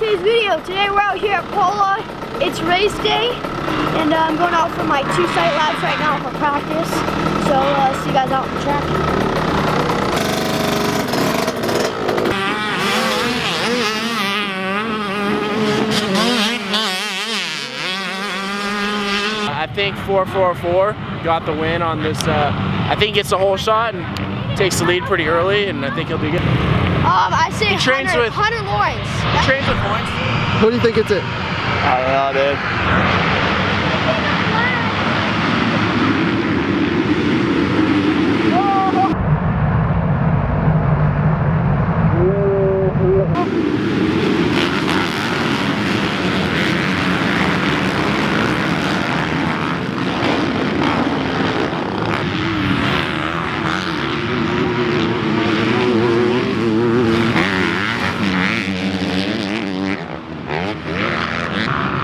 today's video. Today we're out here at Pola. It's race day, and I'm going out for my 2 sight laps right now for practice. So see you guys out on the track. I think 444 got the win on this. I think he gets the whole shot and takes the lead pretty early, and I think he'll be good. I say he trains with Hunter Lawrence. He trains with Lawrence. Who do you think it's it? I don't know, dude.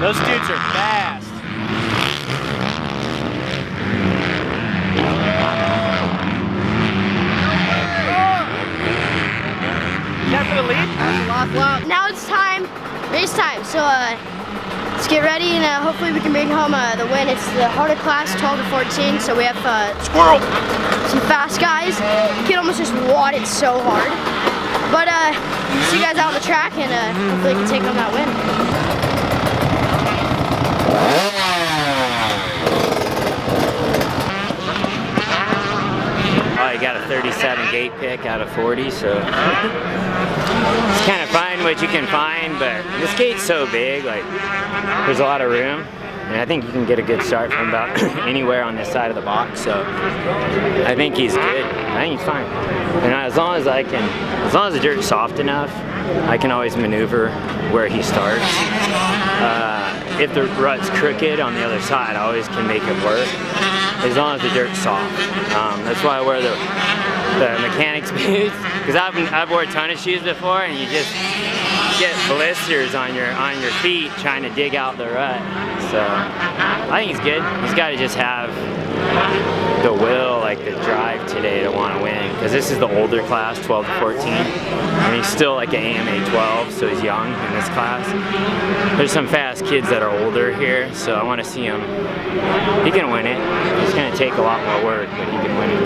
Those dudes are fast. Is that for the lead? Now it's time, race time. So let's get ready, and hopefully we can bring home the win. It's the harder class, 12 to 14. So we have Squirrel. some fast guys. Kid almost just wadded so hard. But see you guys out on the track, and hopefully we can take home that win. Oh, he got a 37 gate pick out of 40, so it's kind of find what you can find, but this gate's so big, like there's a lot of room, and I think you can get a good start from about anywhere on this side of the box, so I think he's good. I think he's fine. And as long as the dirt's soft enough, I can always maneuver where he starts. If the rut's crooked on the other side, I always can make it work, as long as the dirt's soft. That's why I wear the mechanics boots, because I've worn a ton of shoes before, and you just get blisters on your feet trying to dig out the rut. So I think he's good. He's got to just have the will, like the drive today to want to win, because this is the older class, 12 to 14, and he's still like an AMA 12, so he's young in this class. There's some fast kids that are older here, so I want to see him. He can win it. It's going to take a lot more work, but he can win it.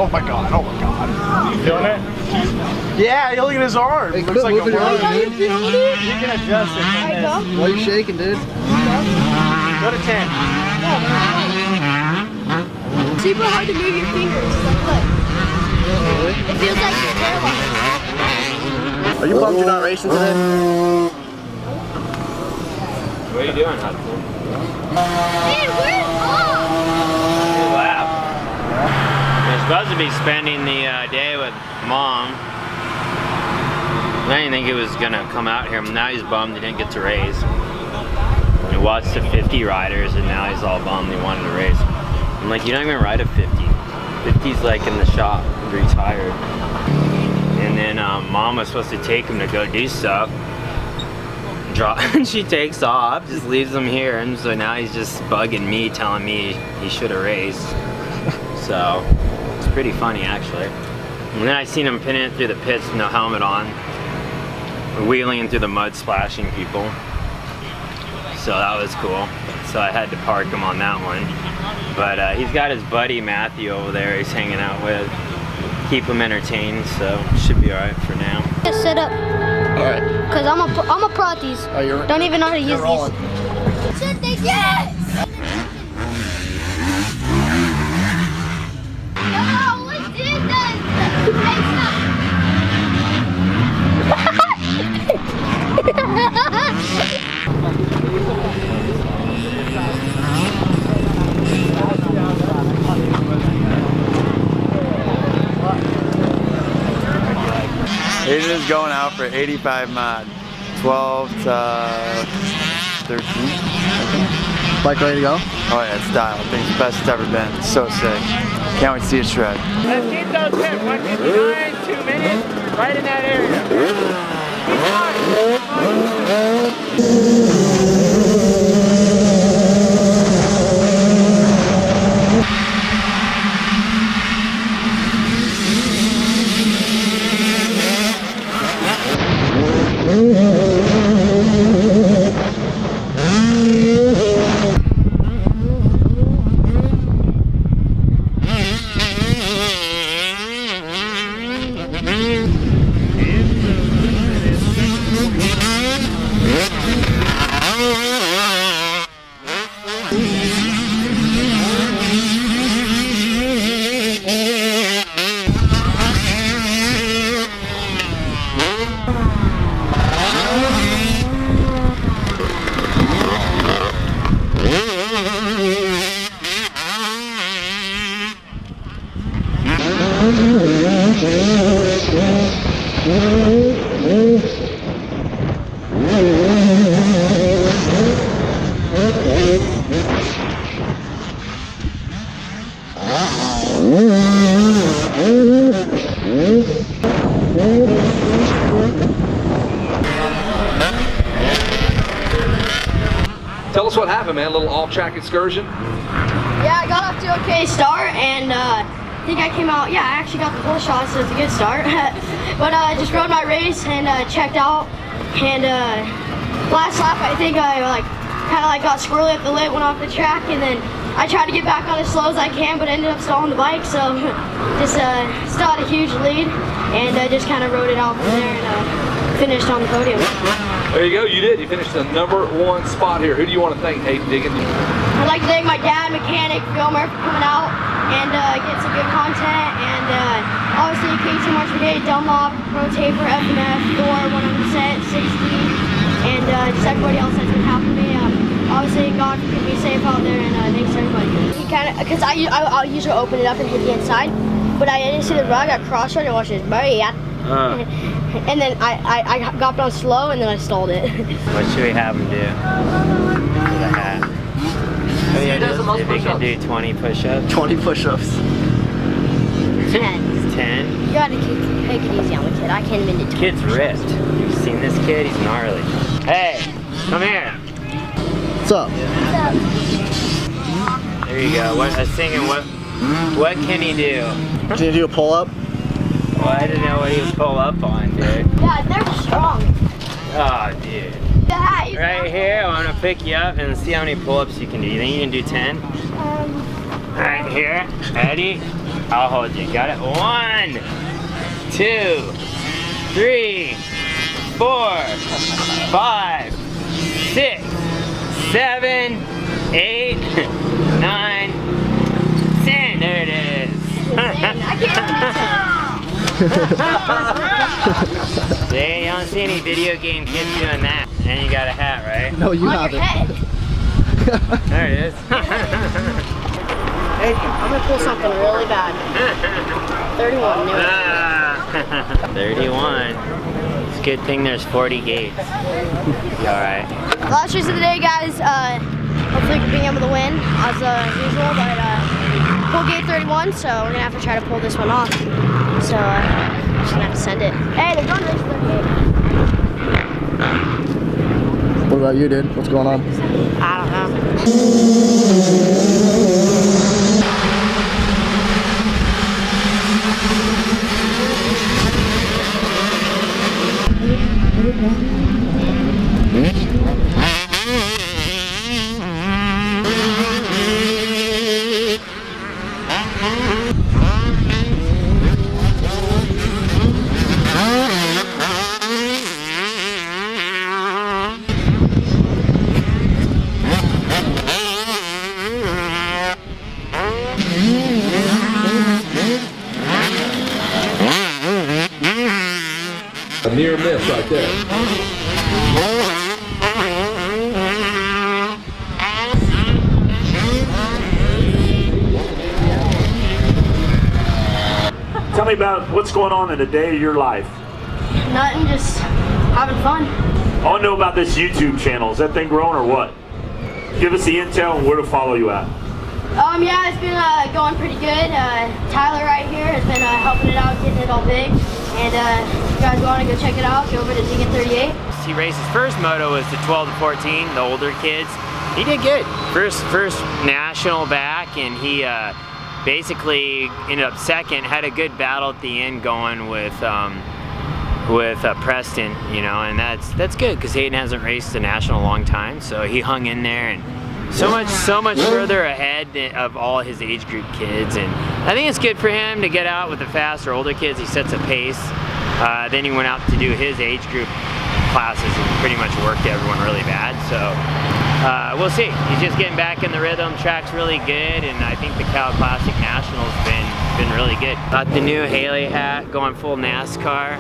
Oh my god, oh my god. You feeling it? Yeah, look at his arm. Hey, it looks like a worm. You feel it? You can adjust it from this. Why are you shaking, dude? Go to 10. Super hard to move your fingers. Look. It feels like you're paralyzed. Are you pumped you're not racing today? What are you doing, Hudson? Man, where's off? Good lap. He's supposed to be spending the day with Mom. I didn't think he was gonna come out here. Now he's bummed he didn't get to race. He watched the 50 riders, and now he's all bummed he wanted to race. I'm like, you don't even ride a 50. 50's like in the shop, retired. And then Mom was supposed to take him to go do stuff. She takes off, just leaves him here, and so now he's just bugging me, telling me he should have raced. So it's pretty funny actually. And then I seen him pinning it through the pits with no helmet on, wheeling through the mud, splashing people. So that was cool. So I had to park him on that one. But he's got his buddy Matthew over there he's hanging out with. Keep him entertained, so should be alright for now. Just set up. Alright. Cause I'm a pro at these. Oh, you're, Don't even know how to use rolling. these. Shit, they get it! Yo, what did It is going out for 85 mod, 12 to 13. Bike ready to go? Oh yeah, it's dialed. I think it's the best it's ever been. It's so sick. Can't wait to see it shred. Let's keep those tips. 159, 2 minutes, right in that area. Tell us what happened, man. A little off-track excursion. Yeah, I got off to an okay start, and I think I came out. Yeah, I actually got the whole shot, so it's a good start. But I just rode my race and checked out. And last lap, I think I kind of got squirrely at the lip, went off the track, and then I tried to get back on as slow as I can, but ended up stalling the bike. So just still had a huge lead, and just kind of rode it out from there and finished on the podium. There you go. You did. You finished the #1 spot here. Who do you want to thank, Deegan? I'd like to thank my dad, mechanic, Filmer, for coming out and get some good content. And obviously, KT March Brigade, Dunlop, Pro Taper, FMF, Thor, 100%, 60, and just everybody else that's been helping me. Obviously, God keep me safe out there, and thanks to everybody. He kind of, because I'll usually open it up and hit the inside, but I didn't see the rug. I crossed-rode and watched his body. And then I got on slow and then I stalled it. What should we have him do for the hat? If he can do 20 push-ups. 20 push-ups. 10. 10? You gotta take it easy on the kid. I can't even do 20. Kid's ripped. You've seen this kid? He's gnarly. Hey, come here. What's up? There you go. I was thinking, what can he do? Did you do a pull-up? Well, I didn't know what he would pull up on, dude. Yeah, they're strong. Oh, dude. Yeah, Right here, I want to pick you up and see how many pull-ups you can do. You think you can do 10? Right here. Ready? I'll hold you. Got it? 1, 2, 3, 4, 5, 6, 7, 8, 9, 10. There it is. See, you don't see any video game kids doing that. And you got a hat, right? No, you on your haven't. head. There it is. Hey, I'm gonna pull something really bad. 31, knew it. 31. It's a good thing there's 40 gates. Alright. Last race of the day, guys. Hopefully being able to win as usual, but pull gate 31, so we're gonna have to try to pull this one off. So Just gonna have to send it. Hey, they're going to race 38. What about you, dude? What's going on? I don't know. A near miss right there. Tell me about what's going on in a day of your life. Nothing, just having fun. I want to know about this YouTube channel. Is that thing growing or what? Give us the intel and where to follow you at. Yeah, it's been going pretty good. Tyler right here has been helping it out, getting it all big. And if you guys want to go check it out, go over to Deegan 38. He raced his first moto was the 12 to 14, the older kids. He did good. First national back, and he basically ended up second. Had a good battle at the end going with Preston, you know, and that's good because Hayden hasn't raced a national in a long time, so he hung in there and so much further ahead of all his age group kids, and I think it's good for him to get out with the faster older kids. He sets a pace. Then he went out to do his age group classes and pretty much worked everyone really bad. So we'll see. He's just getting back in the rhythm. Track's really good, and I think the Cal Classic National's been really good. Got the new Haley hat, going full NASCAR.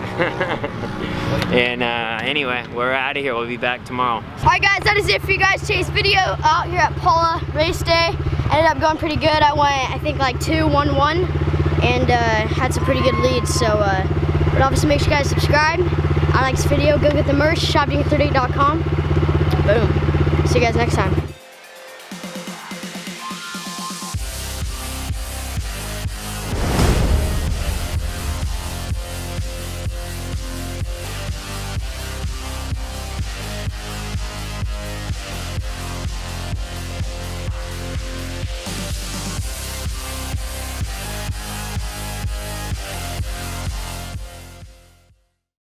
And anyway, we're out of here. We'll be back tomorrow. Alright guys, that is it for you guys. Today's video out here at Paula race day. Ended up going pretty good. I went, I think, like 2-1-1 and had some pretty good leads. So, but obviously make sure you guys subscribe. I like this video. Go get the merch, shopdeegan38.com. Boom. See you guys next time.